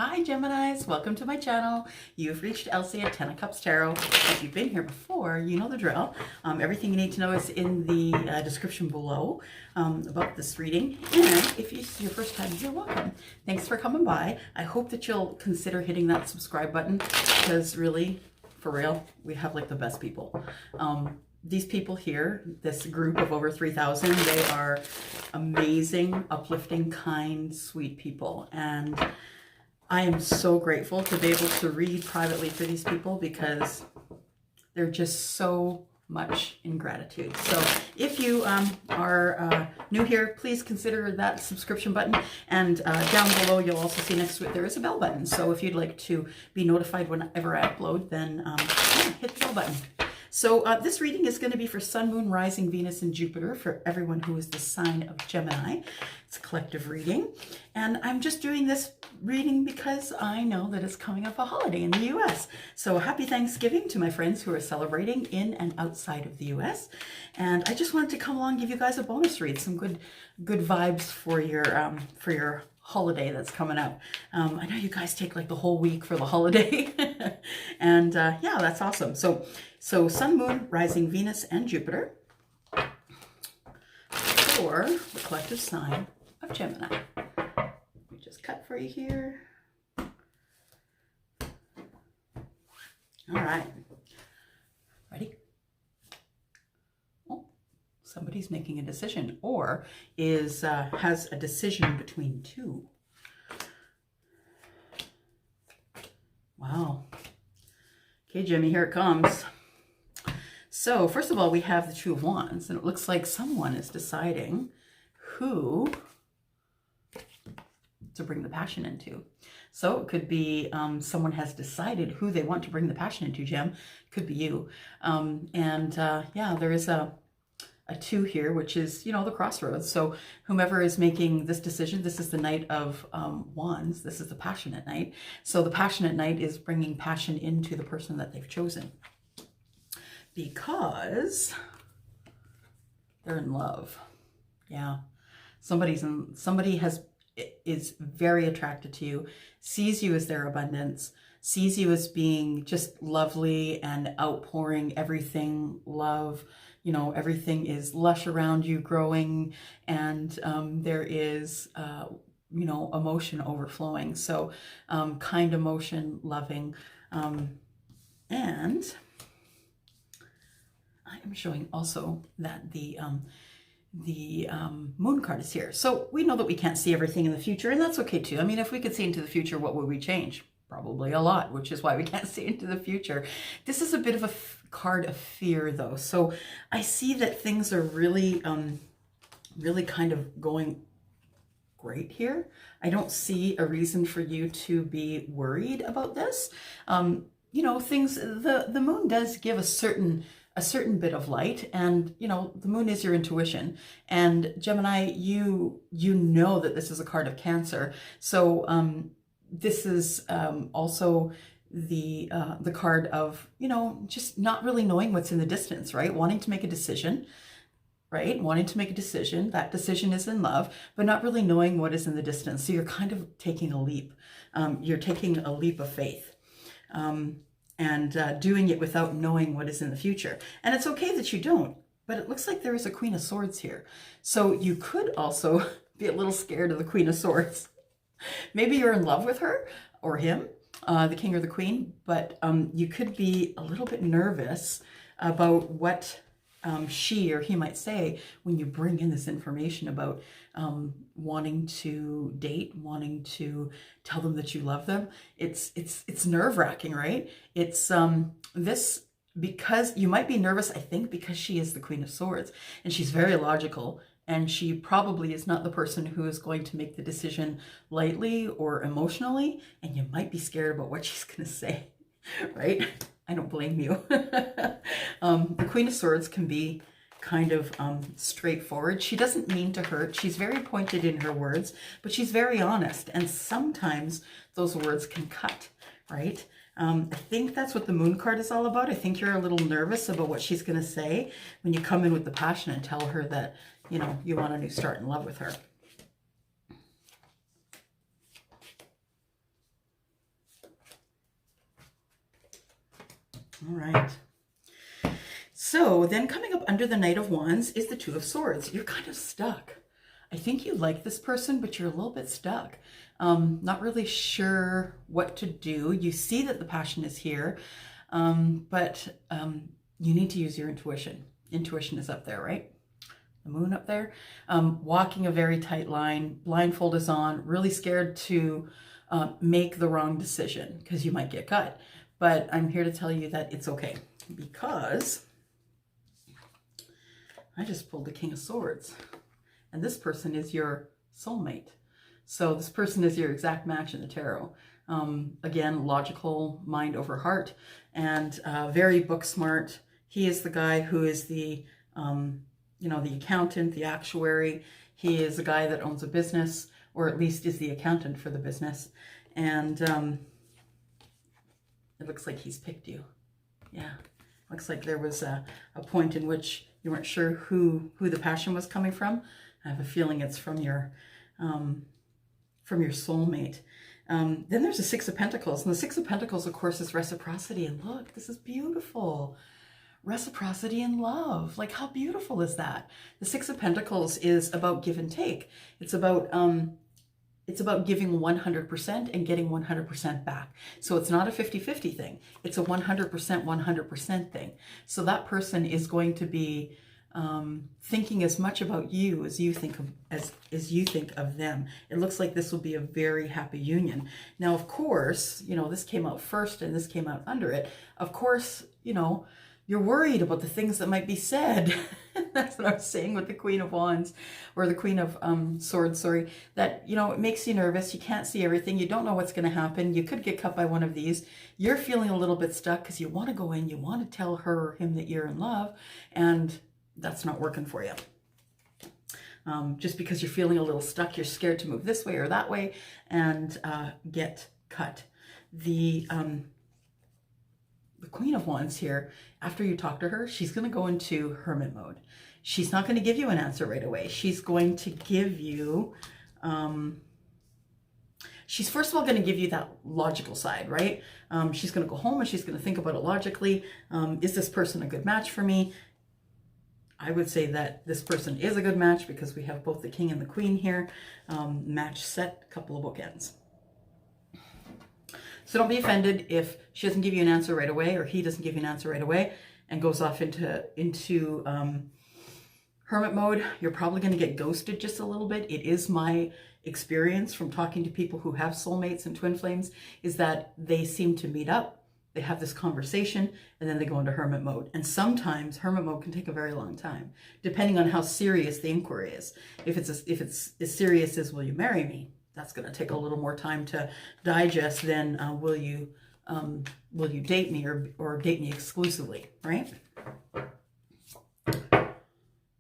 Hi Geminis, welcome to my channel. You've reached Elsie at 10 of Cups Tarot. If you've been here before, you know the drill. Everything you need to know is in the description below about this reading. And if it's your first time, you're welcome. Thanks for coming by. I hope that you'll consider hitting that subscribe button because really, for real, we have like the best people. These people here, this group of over 3,000, they are amazing, uplifting, kind, sweet people. And I am so grateful to be able to read privately for these people because they're just so much in gratitude. So if you are new here, please consider that subscription button. And down below, you'll also see next to it, there is a bell button. So if you'd like to be notified whenever I upload, then yeah, hit the bell button. So this reading is going to be for Sun, Moon, Rising, Venus, and Jupiter for everyone who is the sign of Gemini. It's a collective reading. And I'm just doing this reading because I know that it's coming up a holiday in the US. So happy Thanksgiving to my friends who are celebrating in and outside of the US. And I just wanted to come along and give you guys a bonus read, some good vibes for your holiday that's coming up. I know you guys take like the whole week for the holiday. And yeah, that's awesome. So Sun, Moon, Rising, Venus, and Jupiter for the collective sign of Gemini. Let me just cut for you here. All right. Ready? Oh, somebody's making a decision or has a decision between two. Wow. Okay, Jimmy, here it comes. So first of all, we have the Two of Wands, and it looks like someone is deciding who to bring the passion into. So it could be someone has decided who they want to bring the passion into, Gem. Could be you. Yeah, there is a two here, which is, you know, the crossroads. So whomever is making this decision, this is the Knight of Wands. This is the passionate Knight. So the passionate Knight is bringing passion into the person that they've chosen because they're in love. Yeah. Somebody is very attracted to you, sees you as their abundance, sees you as being just lovely and outpouring everything love. You know, everything is lush around you, growing, and there is, you know, emotion overflowing. So kind emotion, loving. And I am showing also that the moon card is here. So we know that we can't see everything in the future, and that's okay too. I mean, if we could see into the future, what would we change? Probably a lot, which is why we can't see into the future. This is a bit of a card of fear though. So I see that things are really, really kind of going great here. I don't see a reason for you to be worried about this. You know, things, the moon does give a certain bit of light, and you know, the moon is your intuition. And Gemini, you know that this is a card of Cancer. So this is also the card of, you know, just not really knowing what's in the distance, right? Wanting to make a decision, right? Wanting to make a decision. That decision is in love, but not really knowing what is in the distance. So you're kind of taking a leap. You're taking a leap of faith. And doing it without knowing what is in the future. And it's okay that you don't, but it looks like there is a Queen of Swords here. So you could also be a little scared of the Queen of Swords. Maybe you're in love with her or him, the King or the Queen, but you could be a little bit nervous about what she or he might say when you bring in this information about wanting to date, wanting to tell them that you love them. It's nerve-wracking, right? It's this, because you might be nervous, I think, because she is the Queen of Swords and she's very logical, and she probably is not the person who is going to make the decision lightly or emotionally, and you might be scared about what she's going to say, right? I don't blame you. The Queen of Swords can be kind of straightforward. She doesn't mean to hurt. She's very pointed in her words, but she's very honest. And sometimes those words can cut, right? I think that's what the moon card is all about. I think you're a little nervous about what she's going to say when you come in with the passion and tell her that, you know, you want a new start in love with her. All right. So then coming up under the Knight of Wands is the Two of Swords. You're kind of stuck. I think you like this person, but you're a little bit stuck. Not really sure what to do. You see that the passion is here, but you need to use your intuition. Intuition is up there, right? The moon up there. Walking a very tight line, blindfold is on, really scared to make the wrong decision because you might get cut. But I'm here to tell you that it's okay, because I just pulled the King of Swords, and this person is your soulmate. So this person is your exact match in the tarot. Again, logical, mind over heart, and very book smart. He is the guy who is the, the accountant, the actuary. He is a guy that owns a business, or at least is the accountant for the business. And it looks like he's picked you. Yeah, looks like there was a point in which you weren't sure who the passion was coming from. I have a feeling it's from your soulmate. Then there's the Six of Pentacles. And the Six of Pentacles, of course, is reciprocity. And look, this is beautiful. Reciprocity in love. Like, how beautiful is that? The Six of Pentacles is about give and take. It's about giving 100% and getting 100% back. So it's not a 50-50 thing. It's a 100% thing. So that person is going to be thinking as much about you as you think of them. It looks like this will be a very happy union. Now, of course, this came out first and this came out under it. Of course, you're worried about the things that might be said. That's what I was saying with the Queen of Wands, or the Queen of Swords, sorry, that, it makes you nervous. You can't see everything. You don't know what's going to happen. You could get cut by one of these. You're feeling a little bit stuck because you want to go in, you want to tell her or him that you're in love, and that's not working for you. Just because you're feeling a little stuck, you're scared to move this way or that way and get cut. The Queen of Wands here, after you talk to her, she's going to go into hermit mode. She's not going to give you an answer right away. She's going to give you, she's first of all going to give you that logical side, right? She's going to go home and she's going to think about it logically. Is this person a good match for me? I would say that this person is a good match because we have both the King and the Queen here. Match set, couple of bookends. So don't be offended if she doesn't give you an answer right away, or he doesn't give you an answer right away and goes off into hermit mode. You're probably going to get ghosted just a little bit. It is my experience from talking to people who have soulmates and twin flames, is that they seem to meet up, they have this conversation, and then they go into hermit mode. And sometimes hermit mode can take a very long time, depending on how serious the inquiry is. If it's as serious as, will you marry me? That's going to take a little more time to digest than will you date me or date me exclusively, right?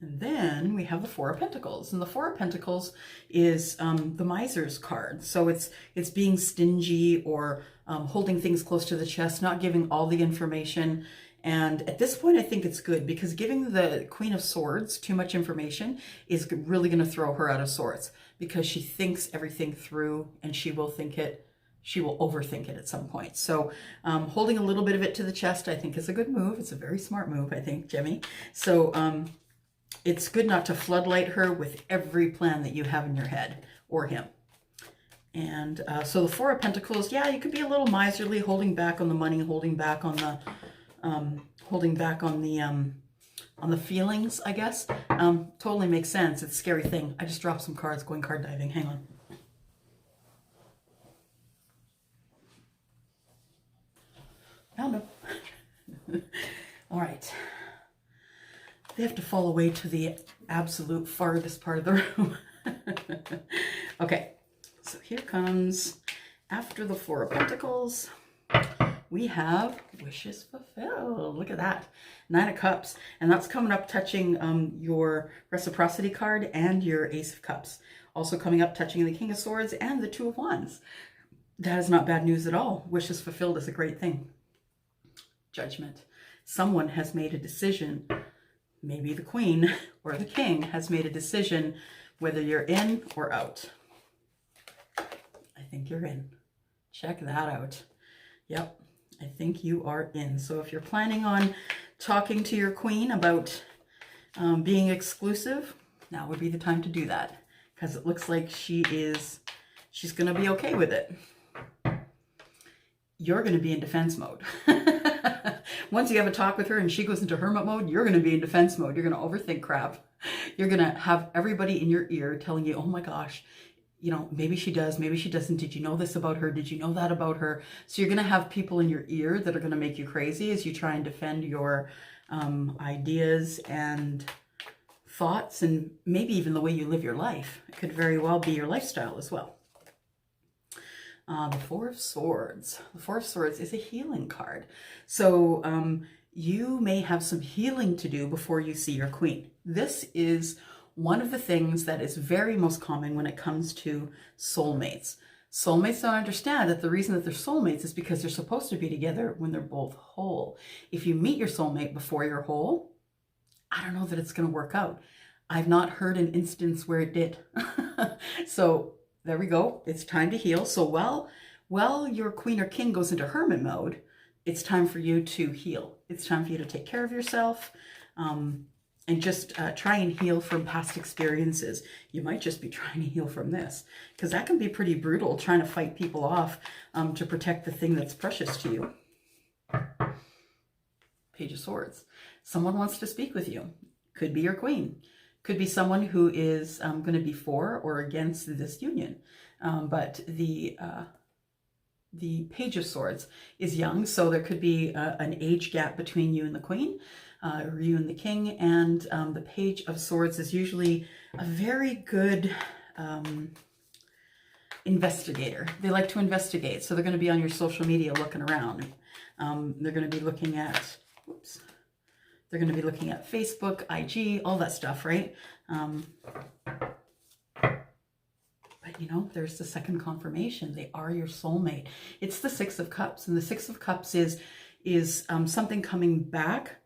And then we have the Four of Pentacles, and the Four of Pentacles is the Miser's card. So it's being stingy or holding things close to the chest, not giving all the information. And at this point, I think it's good, because giving the Queen of Swords too much information is really going to throw her out of sorts, because she thinks everything through and she will overthink it at some point. So holding a little bit of it to the chest, I think, is a good move. It's a very smart move, I think, Gemini. So it's good not to floodlight her with every plan that you have in your head, or him. And so the Four of Pentacles, yeah, you could be a little miserly, holding back on the money, holding back on the feelings, I guess. Totally makes sense. It's a scary thing. I just dropped some cards going card diving. Hang on. Found them. All right. They have to fall away to the absolute farthest part of the room. Okay. So here comes, after the Four of Pentacles, we have wishes fulfilled. Look at that. Nine of Cups. And that's coming up touching your reciprocity card and your Ace of Cups. Also coming up touching the King of Swords and the Two of Wands. That is not bad news at all. Wishes fulfilled is a great thing. Judgment. Someone has made a decision. Maybe the Queen or the King has made a decision whether you're in or out. I think you're in. Check that out. Yep. I think you are in. So if you're planning on talking to your queen about being exclusive, now would be the time to do that, because it looks like she's going to be okay with it. You're going to be in defense mode. Once you have a talk with her and she goes into hermit mode, you're going to be in defense mode. You're going to overthink crap. You're going to have everybody in your ear telling you, oh my gosh, you know, maybe she does, maybe she doesn't. Did you know this about her? Did you know that about her? So you're going to have people in your ear that are going to make you crazy as you try and defend your ideas and thoughts, and maybe even the way you live your life. It could very well be your lifestyle as well. The Four of Swords. The Four of Swords is a healing card. So you may have some healing to do before you see your queen. This is one of the things that is very most common when it comes to soulmates. Soulmates don't understand that the reason that they're soulmates is because they're supposed to be together when they're both whole. If you meet your soulmate before you're whole, I don't know that it's going to work out. I've not heard an instance where it did. So there we go. It's time to heal. So while your queen or king goes into hermit mode, it's time for you to heal. It's time for you to take care of yourself. And just try and heal from past experiences. You might just be trying to heal from this, because that can be pretty brutal, trying to fight people off to protect the thing that's precious to you. Page of Swords. Someone wants to speak with you. Could be your queen. Could be someone who is going to be for or against this union. But the Page of Swords is young, so there could be an age gap between you and the queen. Or you and the king, and the Page of Swords is usually a very good investigator. They like to investigate, so they're going to be on your social media looking around. They're going to be looking at, they're going to be looking at Facebook, IG, all that stuff, right? But you know, there's the second confirmation. They are your soulmate. It's the Six of Cups, and the Six of Cups is something coming back.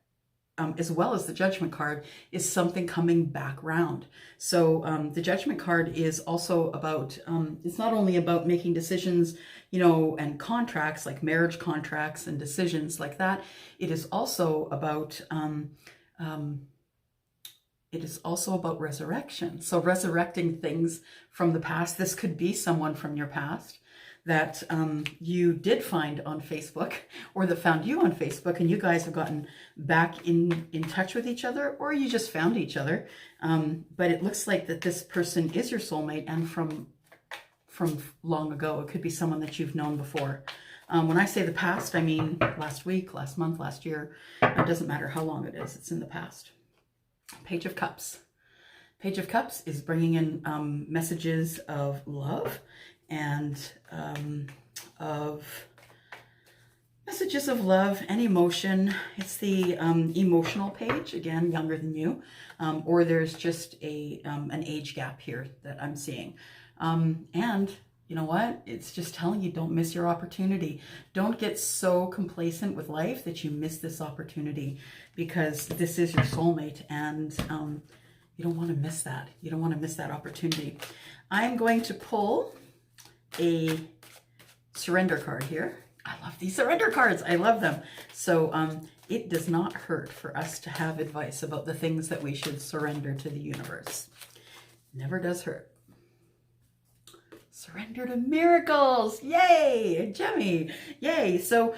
As well as the Judgment card is something coming back round. So the Judgment card is also about, it's not only about making decisions, you know, and contracts like marriage contracts and decisions like that. It is also about, resurrection. So resurrecting things from the past. This could be someone from your past that you did find on Facebook, or that found you on Facebook, and you guys have gotten back in touch with each other, or you just found each other. But it looks like that this person is your soulmate, and from long ago. It could be someone that you've known before. When I say the past, I mean last week, last month, last year. It doesn't matter how long it is. It's in the past. Page of Cups. Page of Cups is bringing in messages of love and of messages of love and emotion. It's the emotional page, again, younger than you, or there's just an age gap here that I'm seeing. And you know what? It's just telling you, don't miss your opportunity. Don't get so complacent with life that you miss this opportunity, because this is your soulmate, and you don't want to miss that. You don't want to miss that opportunity. I'm going to pull a surrender card here. I love these surrender cards. I love them. So it does not hurt for us to have advice about the things that we should surrender to the universe. Never does hurt. Surrender to miracles. Yay, Gemini. Yay. So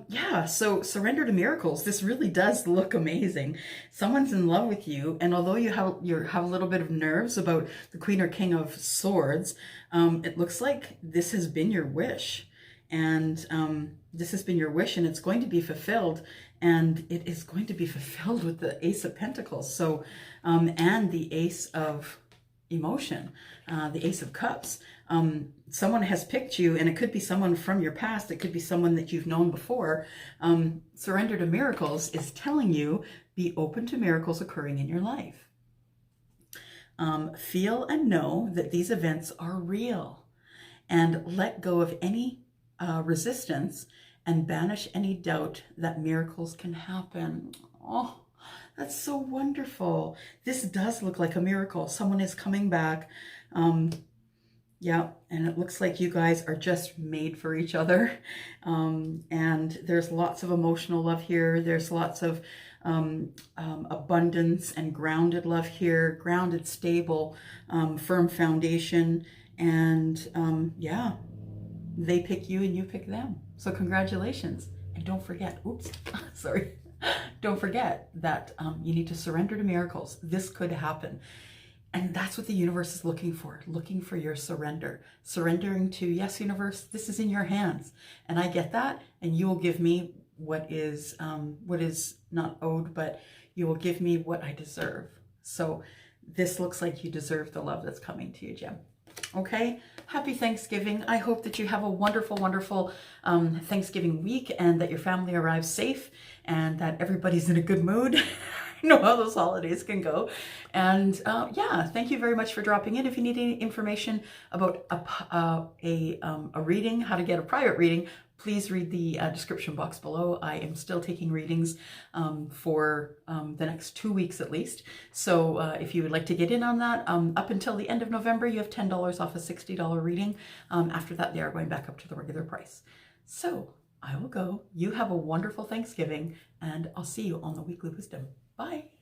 yeah, so surrender to miracles. This really does look amazing. Someone's in love with you, and although you have a little bit of nerves about the Queen or King of Swords, it looks like this has been your wish. And this has been your wish, and it's going to be fulfilled, and it is going to be fulfilled with the Ace of Pentacles. So and the Ace of Emotion, the Ace of Cups. Someone has picked you, and it could be someone from your past. It could be someone that you've known before. Surrender to miracles is telling you, be open to miracles occurring in your life. Feel and know that these events are real, and let go of any resistance and banish any doubt that miracles can happen. Oh, that's so wonderful. This does look like a miracle. Someone is coming back. Yeah, and it looks like you guys are just made for each other. And there's lots of emotional love here. There's lots of abundance and grounded love here, grounded, stable, firm foundation. And yeah, they pick you and you pick them. So congratulations. And don't forget, oops, sorry. Don't forget that you need to surrender to miracles. This could happen. And that's what the universe is looking for your surrender. Surrendering to, yes, universe, this is in your hands. And I get that. And you will give me what is not owed, but you will give me what I deserve. So this looks like you deserve the love that's coming to you, Gem. Okay, happy Thanksgiving. I hope that you have a wonderful, wonderful Thanksgiving week, and that your family arrives safe, and that everybody's in a good mood. I know how those holidays can go. And yeah, thank you very much for dropping in. If you need any information about a reading, how to get a private reading, please read the description box below. I am still taking readings for the next 2 weeks at least. So if you would like to get in on that, up until the end of November, you have $10 off a $60 reading. After that, they are going back up to the regular price. So I will go. You have a wonderful Thanksgiving, and I'll see you on the Weekly Wisdom. Bye.